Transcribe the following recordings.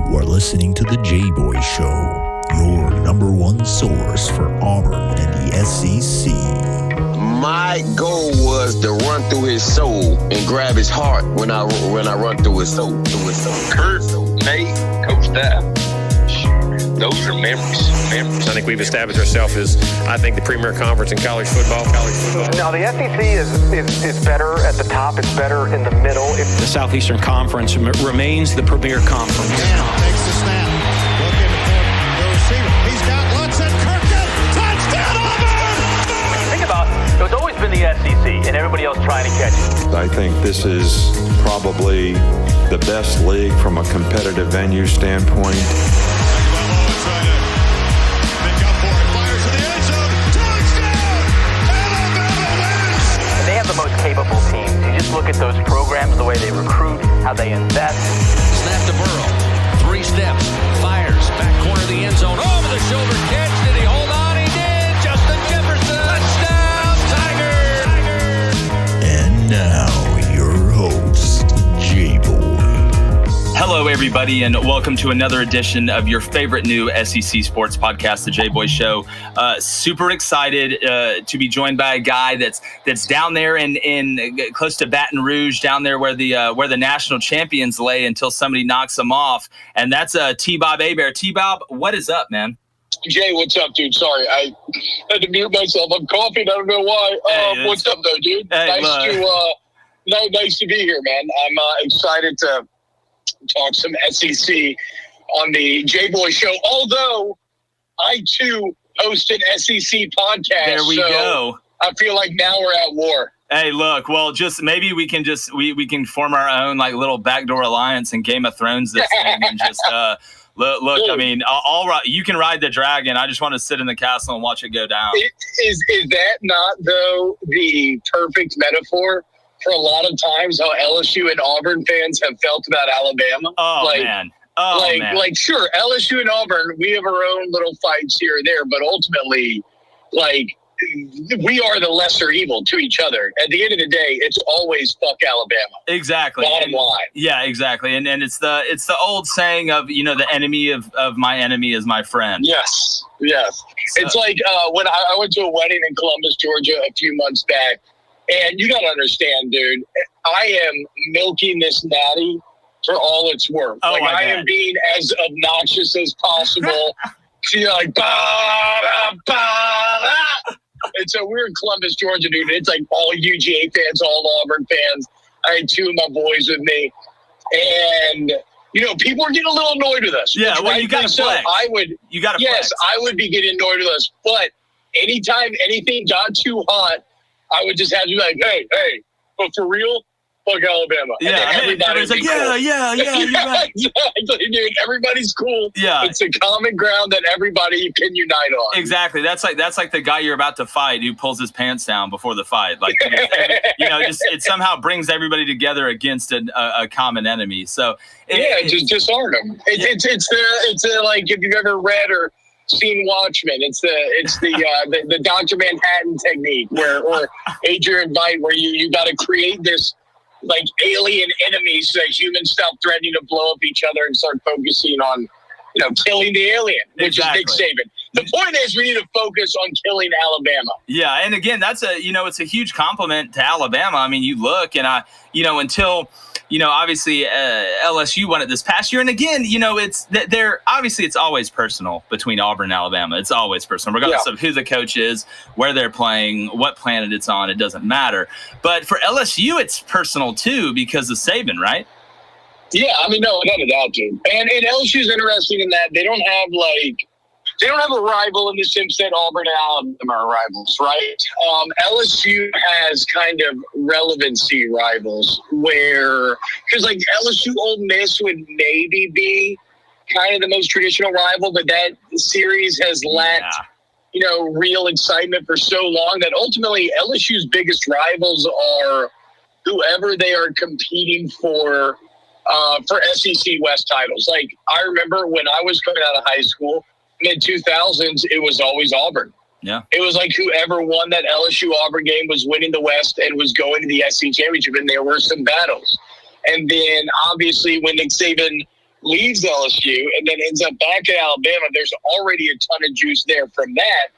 You are listening to the Jboy Show, your number one source for Auburn and the SEC. My goal was to run through his soul and grab his heart when I run through his soul. Kurt, Nate, Coach Dab. Those are memories. I think we've established ourselves as, I think, the premier conference in college football. Now, the SEC is better at the top. It's better in the middle. The Southeastern Conference remains the premier conference. Now takes the snap. Looking for the receiver. He's got Lutz and Kirkland. Touchdown, Auburn! Think about it. It's always been the SEC and everybody else trying to catch it. I think this is probably the best league from a competitive venue standpoint. The most capable teams. You just look at those programs, the way they recruit, how they invest. Snap to Burrow. 3 steps. Fires. Back corner of the end zone. Over the shoulder catch. Did he hold on? He did. Justin Jefferson. Touchdown, Tiger. And now, your host, Jboy. Hello, everybody, and welcome to another edition of your favorite new SEC sports podcast, the Jboy Show. Super excited to be joined by a guy that's down there in close to Baton Rouge, down there where the national champions lay until somebody knocks them off, and that's T-bob Hebert. T-bob, what is up, man? Jay, what's up, dude? Sorry, I had to mute myself. I'm coughing. I don't know why. Hey, what's up, though, dude? Hey, Nice to be here, man. I'm excited to talk some SEC on the Jboy Show, although I too host an SEC podcast. There we go. I feel like now we're at war. Hey, look, well, just maybe we can we can form our own like little backdoor alliance and Game of Thrones this thing and just look. Dude, I mean, all right, you can ride the dragon. I just want to sit in the castle and watch it go down. Is that not though the perfect metaphor for a lot of times how LSU and Auburn fans have felt about Alabama? Man. Like, sure, LSU and Auburn, we have our own little fights here or there, but ultimately, like, we are the lesser evil to each other. At the end of the day, it's always fuck Alabama. Exactly. Bottom line. Yeah, exactly. And it's the old saying of, the enemy of my enemy is my friend. Yes. So, it's like when I went to a wedding in Columbus, Georgia a few months back, and you got to understand, dude, I am milking this natty for all it's worth. Oh, I am being as obnoxious as possible. She's like, and so we're in Columbus, Georgia, dude. It's like all UGA fans, all Auburn fans. I had 2 of my boys with me. And, people are getting a little annoyed with us. Yeah, well, you got to flex. I would be getting annoyed with us. But anytime anything got too hot, I would just have to be like, hey, but for real, fuck Alabama. And yeah, everybody's like, cool. yeah, you're right. Exactly, dude. Everybody's cool. Yeah. It's a common ground that everybody can unite on. Exactly. That's like the guy you're about to fight who pulls his pants down before the fight. Like, it somehow brings everybody together against a common enemy. So just disarm them. It's like if you've ever read or seen Watchmen, it's the Dr. Manhattan technique or Adrian Veidt, where you got to create this like alien enemies so that humans stop threatening to blow up each other and start focusing on killing the alien, which is Nick Saban. The point is we need to focus on killing Alabama. Yeah, and again, that's it's a huge compliment to Alabama. I mean, you look and until obviously LSU won it this past year. And again, it's always personal between Auburn and Alabama. It's always personal, regardless of who the coach is, where they're playing, what planet it's on. It doesn't matter. But for LSU, it's personal too because of Saban, right? Yeah, I mean, no, without a doubt, dude. And LSU's interesting in that they don't have a rival in the sense that Auburn and Alabama are rivals, right? LSU has kind of relevancy rivals because like LSU Ole Miss would maybe be kind of the most traditional rival, but that series has lacked, real excitement for so long that ultimately LSU's biggest rivals are whoever they are competing for SEC West titles. Like I remember when I was coming out of high school, mid-2000s, it was always Auburn. Yeah. It was like whoever won that LSU-Auburn game was winning the West and was going to the SEC championship, and there were some battles. And then, obviously, when Nick Saban leaves LSU, and then ends up back at Alabama. There's already a ton of juice there from that.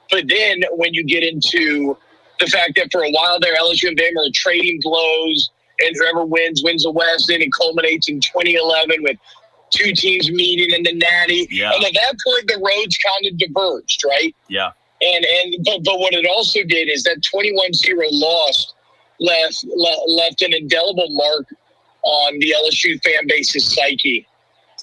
But then when you get into the fact that for a while there, LSU and Bama are trading blows, and whoever wins the West, then it culminates in 2011 with two teams meeting in the Natty. Yeah. And at that point, the roads kind of diverged, right? Yeah. But what it also did is that 21-0 loss left an indelible mark on the LSU fan base's psyche.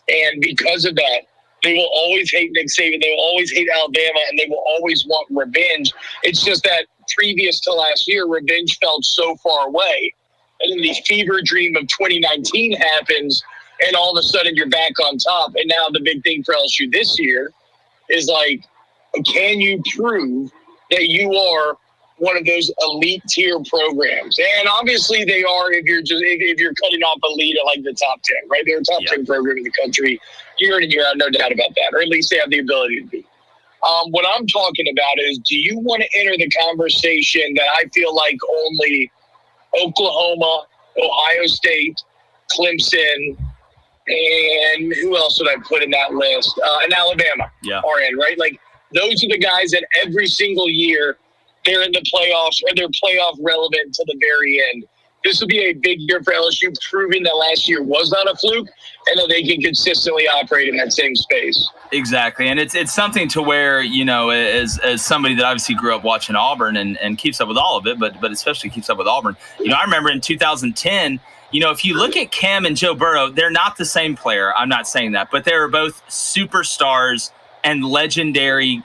And because of that, they will always hate Nick Saban. They will always hate Alabama, and they will always want revenge. It's just that previous to last year, revenge felt so far away. And then the fever dream of 2019 happens, and all of a sudden you're back on top. And now the big thing for LSU this year is like, can you prove that you are one of those elite tier programs? And obviously they are if you're cutting off elite at like the top 10, right? They're a top 10 program in the country year in and year out, no doubt about that, or at least they have the ability to be. What I'm talking about is, do you want to enter the conversation that I feel like only Oklahoma, Ohio State, Clemson, and who else would I put in that list? And Alabama are in, right? Like, those are the guys that every single year they're in the playoffs or they're playoff relevant to the very end. This will be a big year for LSU, proving that last year was not a fluke and that they can consistently operate in that same space. Exactly. And it's something to where, you know, as somebody that obviously grew up watching Auburn and keeps up with all of it, but especially keeps up with Auburn. You know, I remember in 2010, you know, if you look at Cam and Joe Burrow, they're not the same player. I'm not saying that, but they're both superstars and legendary,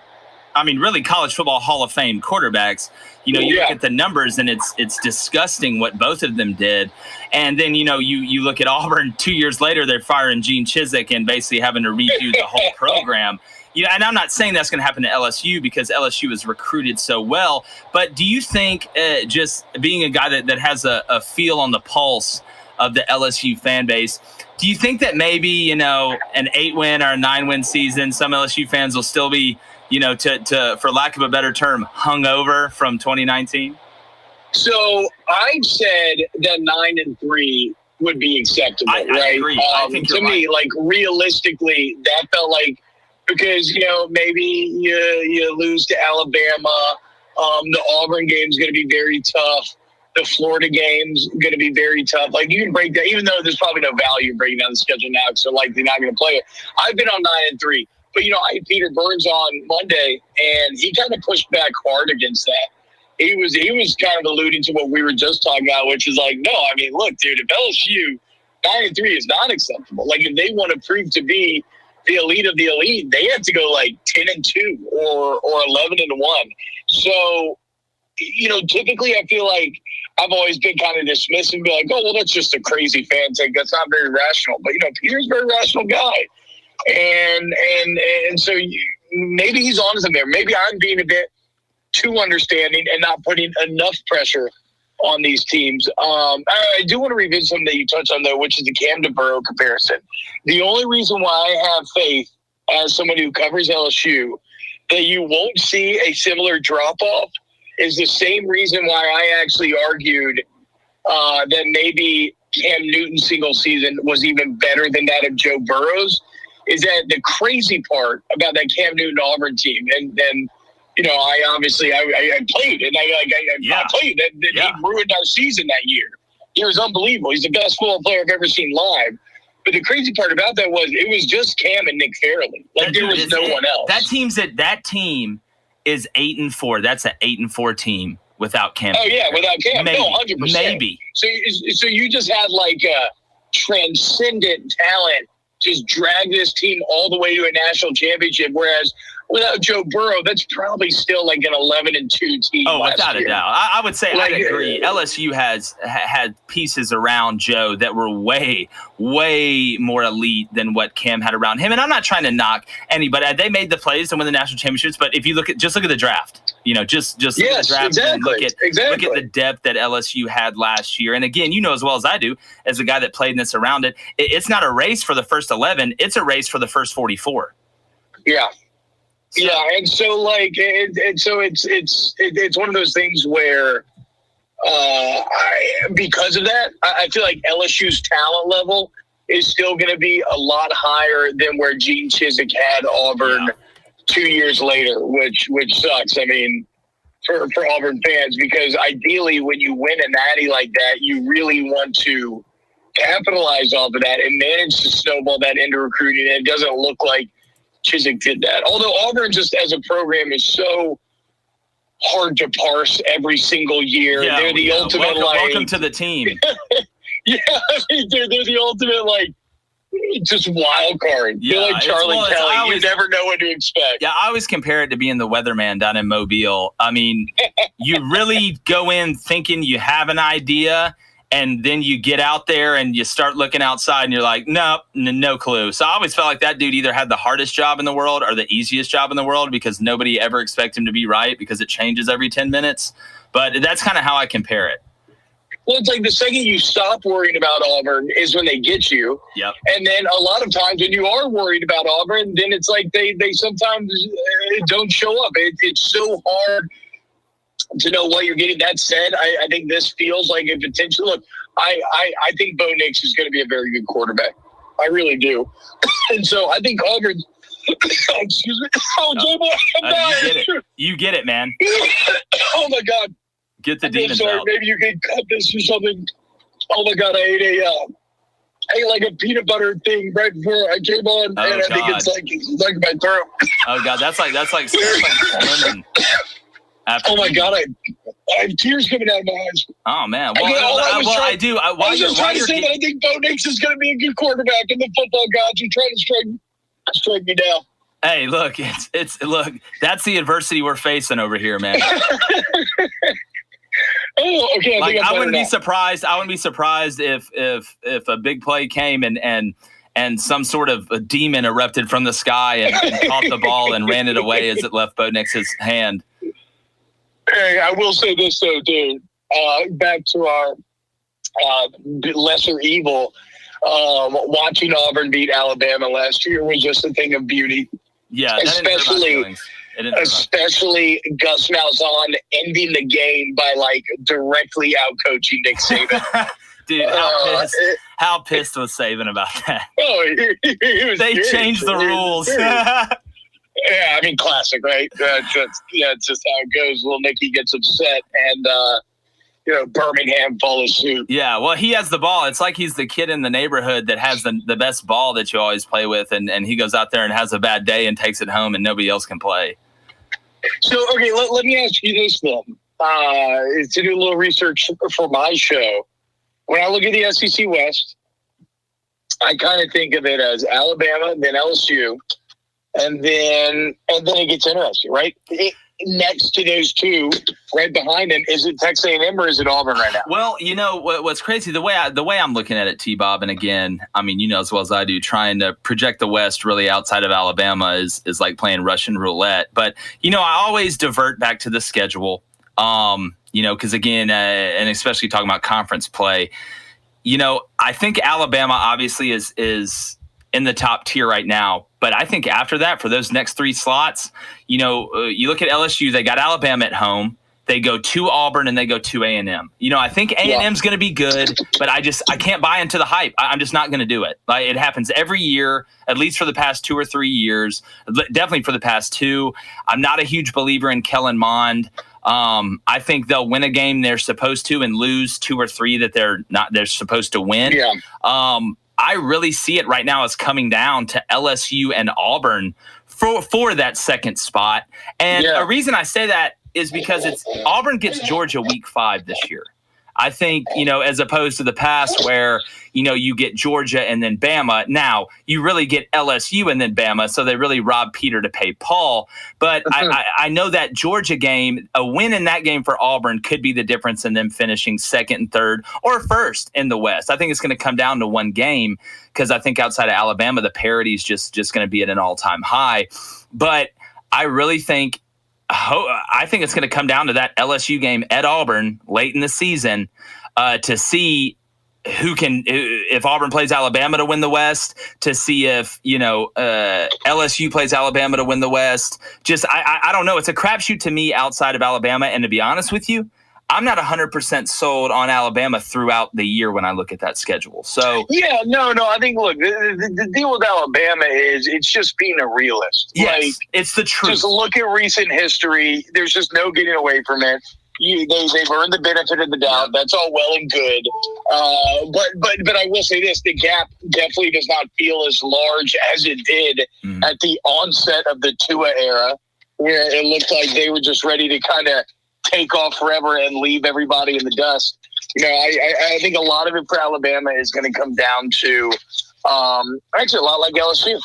I mean, really college football Hall of Fame quarterbacks. You know, you look at the numbers and it's disgusting what both of them did. And then, you know, you look at Auburn 2 years later, they're firing Gene Chizik and basically having to redo the whole program. You know, and I'm not saying that's going to happen to LSU because LSU is recruited so well. But do you think just being a guy that has a feel on the pulse of the LSU fan base, do you think that maybe, you know, an 8-win or a 9-win season, some LSU fans will still be, you know, to for lack of a better term, hungover from 2019? So I said that 9-3 would be acceptable, right? I agree. I think to me, like, realistically, that felt like, because, you know, maybe you lose to Alabama. The Auburn game is going to be very tough. The Florida game's going to be very tough. Like, you can break that, even though there's probably no value in breaking down the schedule now because they're likely not going to play it. I've been on 9-3. But, you know, I had Peter Burns on Monday, and he kind of pushed back hard against that. He was kind of alluding to what we were just talking about, which is like, no, I mean, look, dude, if LSU 9-3 is not acceptable. Like, if they want to prove to be the elite of the elite, they have to go like 10-2 or 11-1. So, you know, typically I feel like I've always been kind of dismissive and be like, oh, well, that's just a crazy fan take. That's not very rational. But, you know, Peter's a very rational guy. And so maybe he's on something there. Maybe I'm being a bit too understanding and not putting enough pressure on these teams. I do want to revisit something that you touched on, though, which is the Cam to Burrow comparison. The only reason why I have faith as someone who covers LSU that you won't see a similar drop-off is the same reason why I actually argued that maybe Cam Newton's single season was even better than that of Joe Burrow's, is that the crazy part about that Cam Newton Auburn team, and you know, I played, and I played. He ruined our season that year. He was unbelievable. He's the best football player I've ever seen live. But the crazy part about that was it was just Cam and Nick Fairley. Like, there was no one else. That team is 8-4. That's an 8-4 team without Cam. Oh yeah, without Cam, maybe, no, 100%. Maybe. So you just had like a transcendent talent just drag this team all the way to a national championship, whereas without Joe Burrow, that's probably still like an 11-2 team. Oh, without a doubt. I would say I agree. LSU has had pieces around Joe that were way, way more elite than what Cam had around him. And I'm not trying to knock anybody. They made the plays to win the national championships, but if you look at the draft, you know, just look at the draft and look at the depth that LSU had last year. And again, you know as well as I do, as a guy that played in this around it, it's not a race for the first 11. It's a race for the first 44. Yeah. Yeah, and so like, it's one of those things where, because of that, I feel like LSU's talent level is still going to be a lot higher than where Gene Chizik had Auburn 2 years later, which sucks. I mean, for Auburn fans, because ideally when you win a natty like that, you really want to capitalize off of that and manage to snowball that into recruiting. And it doesn't look like Chizik did that. Although Auburn just as a program is so hard to parse every single year. Yeah, they're the ultimate welcome to the team. Yeah, they're the ultimate just wild card. Yeah, they're like Charlie Kelly. You never know what to expect. Yeah, I always compare it to being the weatherman down in Mobile. I mean, you really go in thinking you have an idea, and then you get out there and you start looking outside and you're like, nope, no clue. So I always felt like that dude either had the hardest job in the world or the easiest job in the world, because nobody ever expects him to be right because it changes every 10 minutes. But that's kind of how I compare it. Well, it's like the second you stop worrying about Auburn is when they get you. Yep. And then a lot of times when you are worried about Auburn, then it's like they sometimes don't show up. It's so hard to know what you're getting. That said, I think this feels like a potential. Look, I think Bo Nix is going to be a very good quarterback. I really do. And so I think Auburn. Excuse me. Oh, Jboy, you get it, man. Oh my God. Get the demons sorry, out. Maybe you can cut this or something. Oh my God, I ate like a peanut butter thing right before I came on, and I think it's like my throat. Oh God, that's like lemon. Oh my God, I have tears coming out of my eyes. Oh man, well, I was just trying to say that I think Bo Nix is going to be a good quarterback, and the football gods are trying to strike me down. Hey, look, look. That's the adversity we're facing over here, man. Oh, okay. I wouldn't be surprised. I wouldn't be surprised if a big play came and some sort of a demon erupted from the sky and caught the ball and ran it away as it left Bo Nix's hand. Hey, I will say this though, dude. Back to our lesser evil. Watching Auburn beat Alabama last year was just a thing of beauty. Yeah, especially Gus Malzahn ending the game by directly outcoaching Nick Saban. Dude, how pissed was Saban about that? Oh, they changed the rules. Yeah, I mean, classic, right? It's just how it goes. Little Nicky gets upset, and Birmingham follows suit. Yeah, well, he has the ball. It's like he's the kid in the neighborhood that has the best ball that you always play with, and he goes out there and has a bad day and takes it home, and nobody else can play. So, okay, let me ask you this then. To do a little research for my show, when I look at the SEC West, I kind of think of it as Alabama, then LSU, and then it gets interesting, right? Next to those two, right behind them, is it Texas A&M or is it Auburn right now? Well, you know what's crazy, the way I'm looking at it, T-Bob, and again, I mean, you know as well as I do, trying to project the West really outside of Alabama is like playing Russian roulette. But I always divert back to the schedule, because again, and especially talking about conference play, I think Alabama obviously is in the top tier right now. But I think after that, for those next three slots, you look at LSU, they got Alabama at home. They go to Auburn and they go to A&M. I think A&M's going to be good, but I can't buy into the hype. I'm just not going to do it. It happens every year, at least for the past 2 or 3 years, definitely for the past 2. I'm not a huge believer in Kellen Mond. I think they'll win a game they're supposed to and lose 2 or 3 that they're supposed to win. Yeah. I really see it right now as coming down to LSU and Auburn for that second spot. And a reason I say that is because Auburn gets Georgia week 5 this year. I think, as opposed to the past where, you get Georgia and then Bama. Now, you really get LSU and then Bama, so they really rob Peter to pay Paul. But I know that Georgia game, a win in that game for Auburn could be the difference in them finishing second and third or first in the West. I think it's going to come down to one game because I think outside of Alabama, the parity is just going to be at an all-time high. But I really think it's going to come down to that LSU game at Auburn late in the season to see if Auburn plays Alabama to win the West, to see if LSU plays Alabama to win the West. Just I don't know. It's a crapshoot to me outside of Alabama, and to be honest with you, I'm not 100% sold on Alabama throughout the year when I look at that schedule. So yeah, no. I think look, the deal with Alabama is it's just being a realist. Yes, like, it's the truth. Just look at recent history. There's just no getting away from it. They've earned the benefit of the doubt. That's all well and good. But I will say this: the gap definitely does not feel as large as it did at the onset of the Tua era, where it looked like they were just ready to kind of take off forever and leave everybody in the dust. I think a lot of it for Alabama is going to come down to actually a lot like LSU.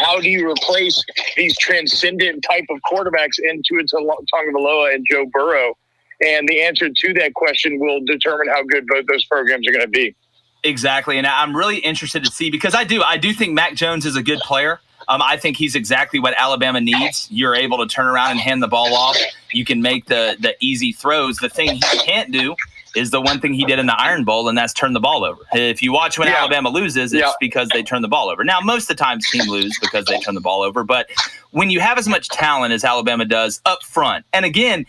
How do you replace these transcendent type of quarterbacks into Tagovailoa and Joe Burrow? And the answer to that question will determine how good both those programs are going to be. Exactly. And I'm really interested to see, because I do think Mac Jones is a good player. I think he's exactly what Alabama needs. You're able to turn around and hand the ball off. You can make the easy throws. The thing he can't do is the one thing he did in the Iron Bowl, and that's turn the ball over. If you watch when Alabama loses, it's because they turn the ball over. Now, most of the times teams lose because they turn the ball over. But when you have as much talent as Alabama does up front, and again,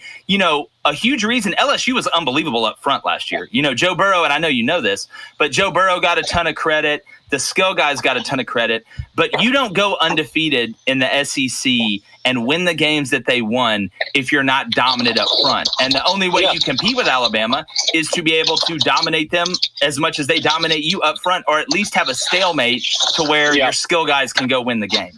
a huge reason LSU was unbelievable up front last year. Joe Burrow, and I know you know this, but Joe Burrow got a ton of credit. The skill guys got a ton of credit. But you don't go undefeated in the SEC and win the games that they won if you're not dominant up front. And the only way you compete with Alabama is to be able to dominate them as much as they dominate you up front, or at least have a stalemate to where your skill guys can go win the game.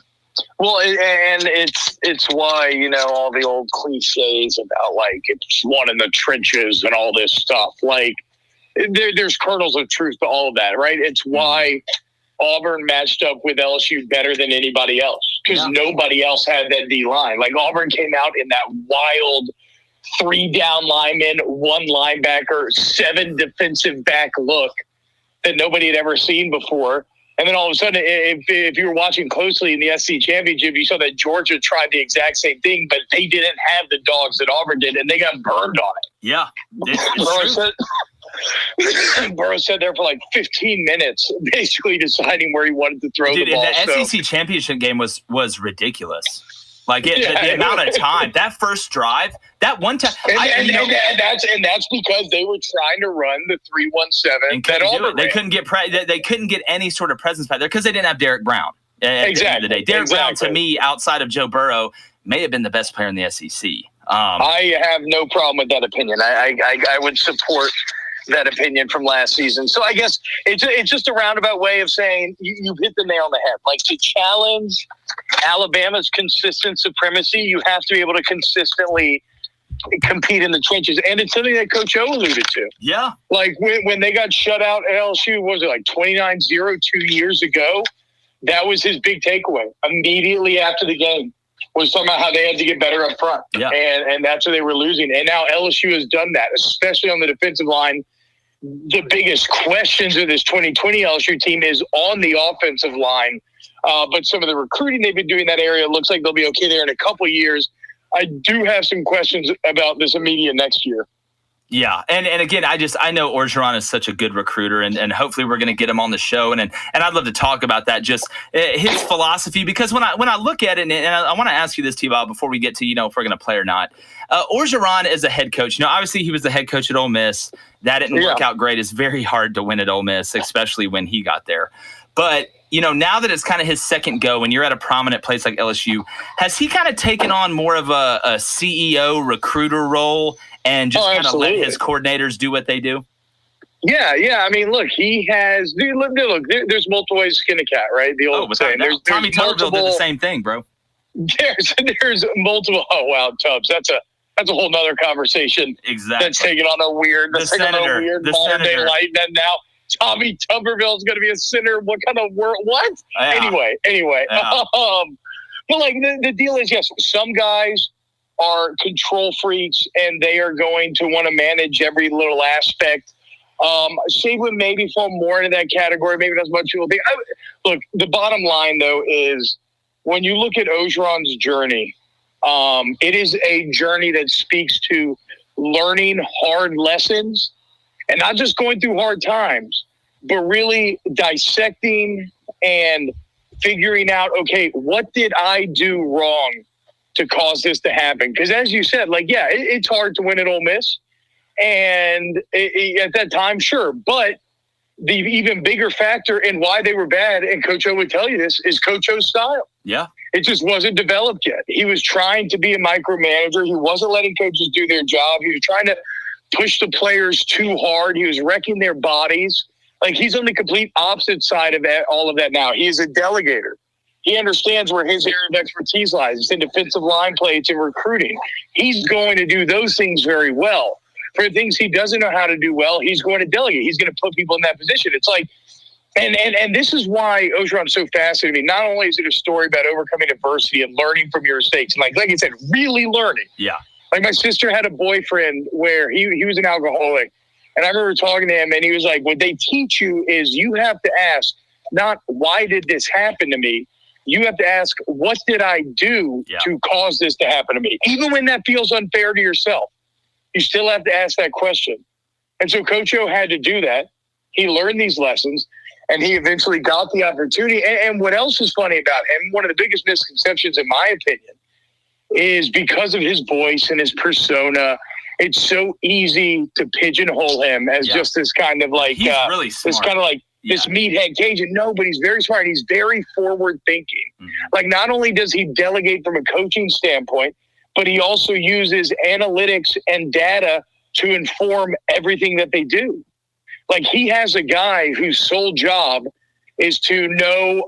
Well, and it's why, all the old cliches about, like, it's one in the trenches and all this stuff. Like, there's kernels of truth to all of that, right? It's why Auburn matched up with LSU better than anybody else, because nobody else had that D-line. Like, Auburn came out in that wild 3 down linemen, 1 linebacker, 7 defensive back look that nobody had ever seen before. And then all of a sudden, if you were watching closely in the SEC Championship, you saw that Georgia tried the exact same thing, but they didn't have the dogs that Auburn did, and they got burned on it. Yeah. Burrow sat there for like 15 minutes, basically deciding where he wanted to throw the ball. The SEC Championship game was ridiculous. Like the amount of time, that first drive, that one time, and that's because they were trying to run the 3-1-7. They couldn't get they couldn't get any sort of presence back there because they didn't have Derek Brown. At the end of the day, Derek Brown, to me, outside of Joe Burrow, may have been the best player in the SEC. I have no problem with that opinion. I would support that opinion from last season. So I guess it's just a roundabout way of saying you've hit the nail on the head. Like, to challenge Alabama's consistent supremacy, you have to be able to consistently compete in the trenches. And it's something that Coach O alluded to. Yeah. Like, when they got shut out at LSU, what was it, like 29-0 2 years ago? That was his big takeaway immediately after the game, was talking about how they had to get better up front. Yeah. And that's where they were losing. And now LSU has done that, especially on the defensive line. The biggest questions of this 2020 LSU team is on the offensive line. But some of the recruiting they've been doing in that area, looks like they'll be okay there in a couple of years. I do have some questions about this immediate next year. Yeah. And again, I know Orgeron is such a good recruiter, and hopefully we're going to get him on the show. And I'd love to talk about that, just his philosophy, because when I look at it, and I want to ask you this, T-Bob, before we get to, if we're going to play or not, Orgeron as a head coach, obviously he was the head coach at Ole Miss. That didn't work out great. It's very hard to win at Ole Miss, especially when he got there. But, now that it's kind of his second go and you're at a prominent place like LSU, has he kind of taken on more of a CEO recruiter role and just kind of let his coordinators do what they do? Yeah. I mean, look, he has. Look, there's multiple ways to skin a cat, right? The old saying. There's Tommy Tuberville did the same thing, bro. There's multiple. Oh wow, Tubbs. That's a whole nother conversation. Exactly. That's taking on a weird. The senator. Modern day light. And now Tommy Tuberville is going to be a senator. What kind of world? What? Yeah. Anyway. Yeah. But like the deal is, yes, some guys are control freaks and they are going to want to manage every little aspect. Saban maybe fall more into that category. Maybe not as much people think. Look, the bottom line though is when you look at Orgeron's journey, it is a journey that speaks to learning hard lessons and not just going through hard times, but really dissecting and figuring out, okay, what did I do wrong to cause this to happen? Because as you said, it's hard to win at Ole Miss. And at that time, sure. But the even bigger factor in why they were bad, and Coach O would tell you this, is Coach O's style. Yeah. It just wasn't developed yet. He was trying to be a micromanager. He wasn't letting coaches do their job. He was trying to push the players too hard. He was wrecking their bodies. Like, he's on the complete opposite side of all of that now. He is a delegator. He understands where his area of expertise lies. It's in defensive line play. It's in recruiting. He's going to do those things very well. For the things he doesn't know how to do well, he's going to delegate. He's going to put people in that position. It's like, and this is why Ogeron's so fascinating. Not only is it a story about overcoming adversity and learning from your mistakes, and like I said, really learning. Yeah. Like, my sister had a boyfriend where he was an alcoholic. And I remember talking to him, and he was like, what they teach you is you have to ask, not why did this happen to me? You have to ask, what did I do to cause this to happen to me? Even when that feels unfair to yourself, you still have to ask that question. And so Coach O had to do that. He learned these lessons, and he eventually got the opportunity. And what else is funny about him, one of the biggest misconceptions, in my opinion, is because of his voice and his persona, it's so easy to pigeonhole him as just this kind of like, he's really smart. This kind of like this meathead Cajun. No, but he's very smart. He's very forward thinking. Mm-hmm. Like, not only does he delegate from a coaching standpoint, but he also uses analytics and data to inform everything that they do. Like, he has a guy whose sole job is to know,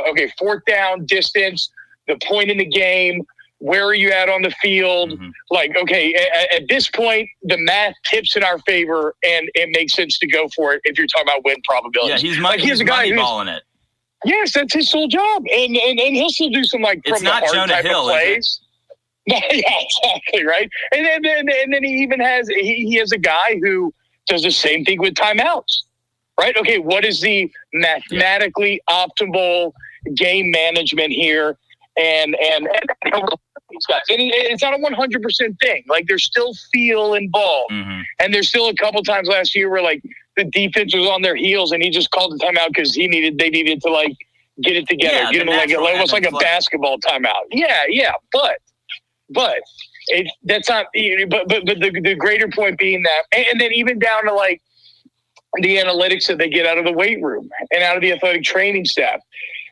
okay, fourth down, distance, the point in the game, where are you at on the field? Mm-hmm. Like, okay, at this point, the math tips in our favor, and it makes sense to go for it if you're talking about win probabilities. Yeah, he's a guy moneyballing it. Yes, that's his sole job, and he'll still do some like it's from the heart Jonah type Hill, of plays. Yeah, exactly, right. And then he even has he has a guy who does the same thing with timeouts, right? Okay, what is the mathematically optimal game management here? And these guys, and it's not a 100% thing. Like, there's still feel involved, and there's still a couple times last year where like the defense was on their heels, and he just called the timeout because they needed to like get it together, get them like almost like a basketball timeout. Yeah, but that's not. But the greater point being that, and then even down to like the analytics that they get out of the weight room and out of the athletic training staff.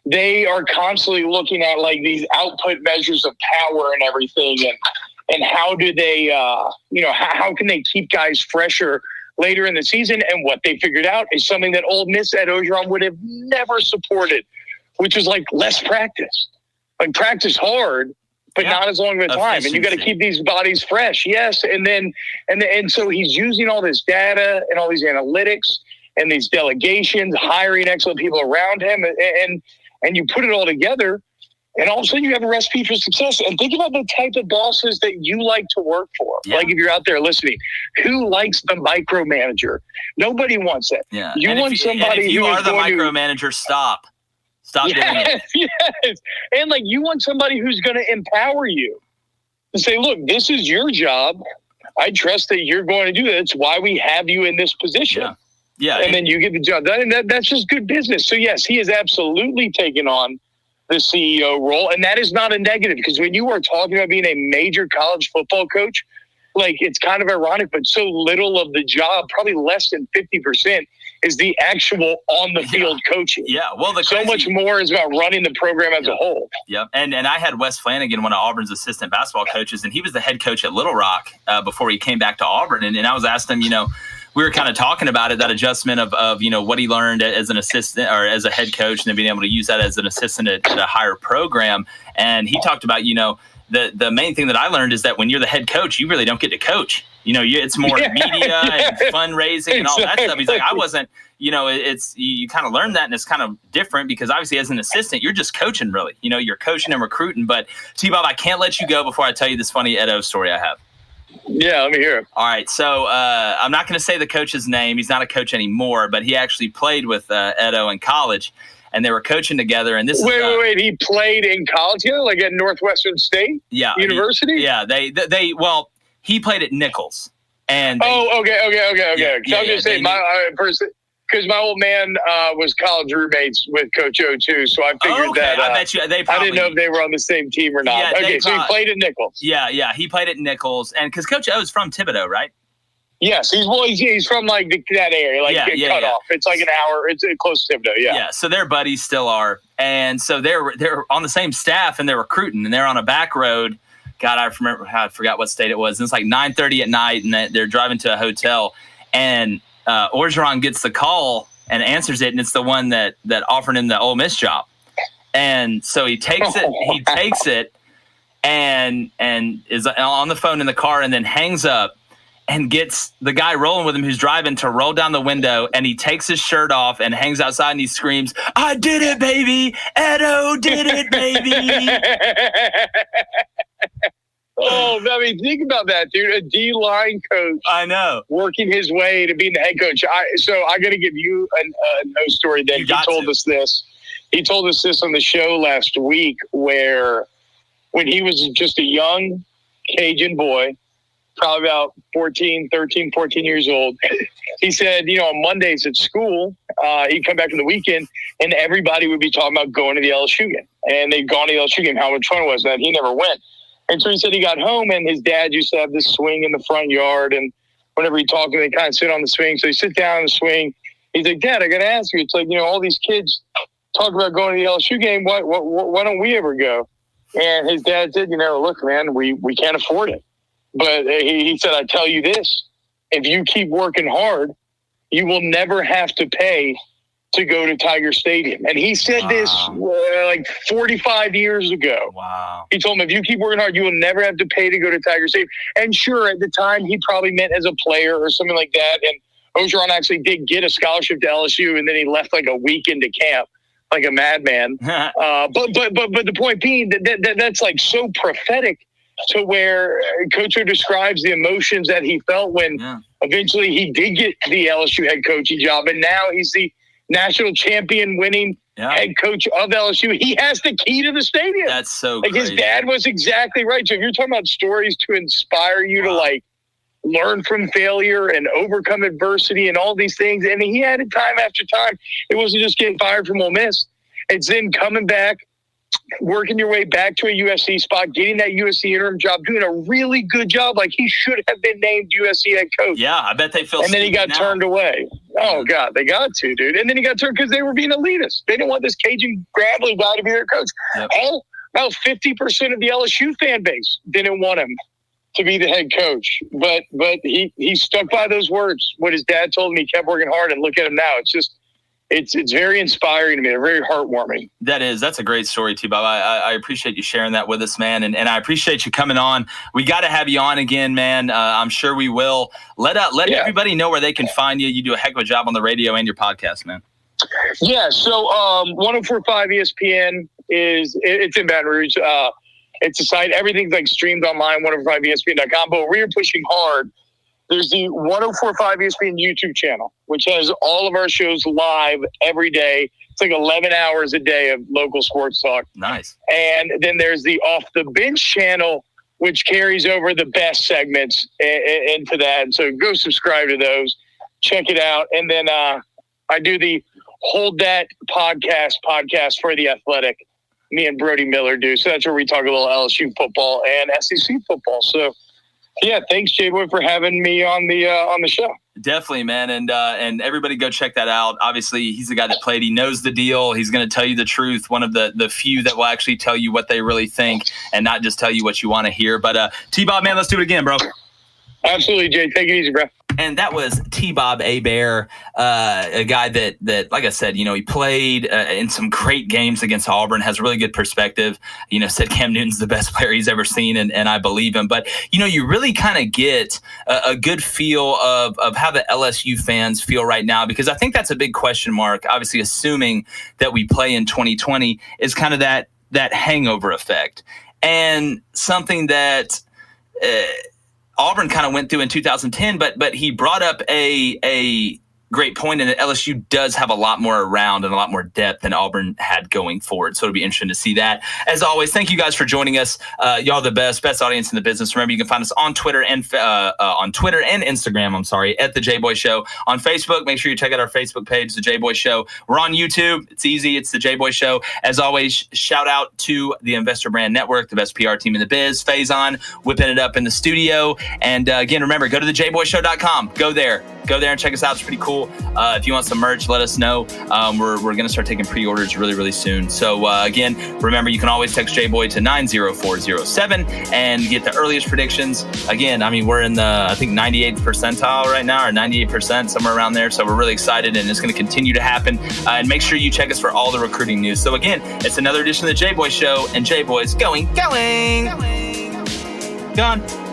They are constantly looking at like these output measures of power and everything, and how do they, how can they keep guys fresher later in the season? And what they figured out is something that Ole Miss at Ogeron would have never supported, which is like less practice. Like, practice hard, but not as long of a time. And you got to keep these bodies fresh. Yes. And so he's using all this data and all these analytics and these delegations, hiring excellent people around him. And you put it all together, and all of a sudden you have a recipe for success. And think about the type of bosses that you like to work for. Yeah. Like, if you're out there listening, who likes the micromanager? Nobody wants that. Yeah. You want somebody if you are the micromanager, stop doing it. Yes. And like, you want somebody who's going to empower you and say, look, this is your job. I trust that you're going to do that. That's why we have you in this position. Yeah. Yeah, and then you get the job done, and that's just good business. So, yes, he has absolutely taken on the CEO role, and that is not a negative, because when you are talking about being a major college football coach, like, it's kind of ironic, but so little of the job, probably less than 50%, is the actual on-the-field coaching. Yeah, well, so much more is about running the program as a whole. Yep, and I had Wes Flanagan, one of Auburn's assistant basketball coaches, and he was the head coach at Little Rock before he came back to Auburn, and I was asking him, we were kind of talking about it, that adjustment of what he learned as an assistant or as a head coach, and then being able to use that as an assistant at a higher program. And he talked about, the main thing that I learned is that when you're the head coach, you really don't get to coach. It's more media and fundraising and all that stuff. He's like, I wasn't, it's you kind of learn that, and it's kind of different because obviously as an assistant, you're just coaching really. You're coaching and recruiting. But T-Bob, I can't let you go before I tell you this funny Edo story I have. Yeah, let me hear it. All right, so I'm not going to say the coach's name. He's not a coach anymore, but he actually played with Edo in college, and they were coaching together. And this wait, he played in college, like at Northwestern State University? He played at Nichols. And okay. Yeah, I was going to say, because my old man was college roommates with Coach O too, so I figured that. I bet you they probably, I didn't know if they were on the same team or not. Yeah, so he played at Nichols. Yeah, he played at Nichols, and because Coach O is from Thibodeau, right? Yes, he's from like that area, like cut off. It's like an hour. It's close to Thibodeau. Yeah. Yeah. So their buddies still are, and so they're on the same staff, and they're recruiting, and they're on a back road. God, I forgot what state it was. And it's like 9:30 at night, and they're driving to a hotel, and Orgeron gets the call and answers it, and it's the one that offered him the Ole Miss job. And so he takes it. He takes it, and is on the phone in the car, and then hangs up. And gets the guy rolling with him who's driving to roll down the window, and he takes his shirt off and hangs outside and he screams, "I did it, baby! Edo did it, baby!" Oh, I mean, think about that, dude. A D-line coach. I know. Working his way to being the head coach. So I got to give you a no story that he told us this. He told us this on the show last week where when he was just a young Cajun boy, probably about 14 years old. He said, on Mondays at school, he'd come back from the weekend and everybody would be talking about going to the LSU game. And they'd gone to the LSU game, how much fun it was, and he never went. And so he said he got home and his dad used to have this swing in the front yard. And whenever he talked, they kind of sit on the swing. So he sit down on the swing. He's like, "Dad, I got to ask you. It's like, all these kids talk about going to the LSU game. Why don't we ever go?" And his dad said, "Look, man, we can't afford it. But he said, I tell you this, if you keep working hard, you will never have to pay to go to Tiger Stadium." And he said this like 45 years ago. Wow. He told him, if you keep working hard, you will never have to pay to go to Tiger Stadium. And sure, at the time, he probably meant as a player or something like that. And Orgeron actually did get a scholarship to LSU, and then he left like a week into camp like a madman. But the point being that's like so prophetic to where Coach O describes the emotions that he felt when eventually he did get the LSU head coaching job. And now he's the national champion winning head coach of LSU. He has the key to the stadium. That's so like crazy. His dad was exactly right. So if you're talking about stories to inspire you to like learn from failure and overcome adversity and all these things. And he had it time after time. It wasn't just getting fired from Ole Miss. It's then coming back, working your way back to a USC spot, getting that USC interim job, doing a really good job. Like he should have been named USC head coach. Yeah, I bet they feel. And then he got turned away. Oh God, they got to, dude. And then he got turned because they were being elitist. They didn't want this Cajun gravelly guy to be their coach. Yep. Hell, about 50% of the LSU fan base didn't want him to be the head coach. But he stuck by those words. What his dad told him, he kept working hard, and look at him now. It's just. It's very inspiring to me. They're very heartwarming. That's a great story, T-bob. I appreciate you sharing that with us, man. And I appreciate you coming on. We got to have you on again, man. I'm sure we will. Let everybody know where they can find you. You do a heck of a job on the radio and your podcast, man. Yeah. So 104.5 ESPN it's in Baton Rouge. It's a site. Everything's like streamed online, 104.5ESPN.com. But we are pushing hard. There's the 104.5 ESPN YouTube channel, which has all of our shows live every day. It's like 11 hours a day of local sports talk. Nice. And then there's the Off the Bench channel, which carries over the best segments into that. And so go subscribe to those. Check it out. And then I do the Hold That podcast for The Athletic. Me and Brody Miller do. So that's where we talk a little LSU football and SEC football. So, yeah, thanks, Jboy, for having me on the show. Definitely, man, and everybody go check that out. Obviously, he's the guy that played. He knows the deal. He's going to tell you the truth. One of the few that will actually tell you what they really think and not just tell you what you want to hear. But T-bob, man, let's do it again, bro. Absolutely, Jay. Take it easy, bro. And that was T-bob Hebert, a guy that, like I said, he played in some great games against Auburn, has really good perspective. Said Cam Newton's the best player he's ever seen, and I believe him. But, you really kind of get a good feel of how the LSU fans feel right now, because I think that's a big question mark, obviously assuming that we play in 2020, is kind of that hangover effect. And something that Auburn kind of went through in 2010, but he brought up a great point, and that LSU does have a lot more around and a lot more depth than Auburn had going forward. So it'll be interesting to see that. As always, thank you guys for joining us. Y'all are the best audience in the business. Remember, you can find us on Twitter and Instagram. At the Jboy Show. On Facebook, make sure you check out our Facebook page, the Jboy Show. We're on YouTube. It's easy. It's the Jboy Show. As always, shout out to the Investor Brand Network, the best PR team in the biz. Faison whipping it up in the studio. And again, remember, go to thejboyshow.com. Go there and check us out. It's pretty cool. If you want some merch, let us know. We're going to start taking pre-orders really, really soon. So again, remember, you can always text Jboy to 90407 and get the earliest predictions. Again, I mean, we're in the, I think, 98th percentile right now, or 98%, somewhere around there. So we're really excited, and it's going to continue to happen. And make sure you check us for all the recruiting news. So again, it's another edition of the Jboy Show, and Jboy's going. Gone.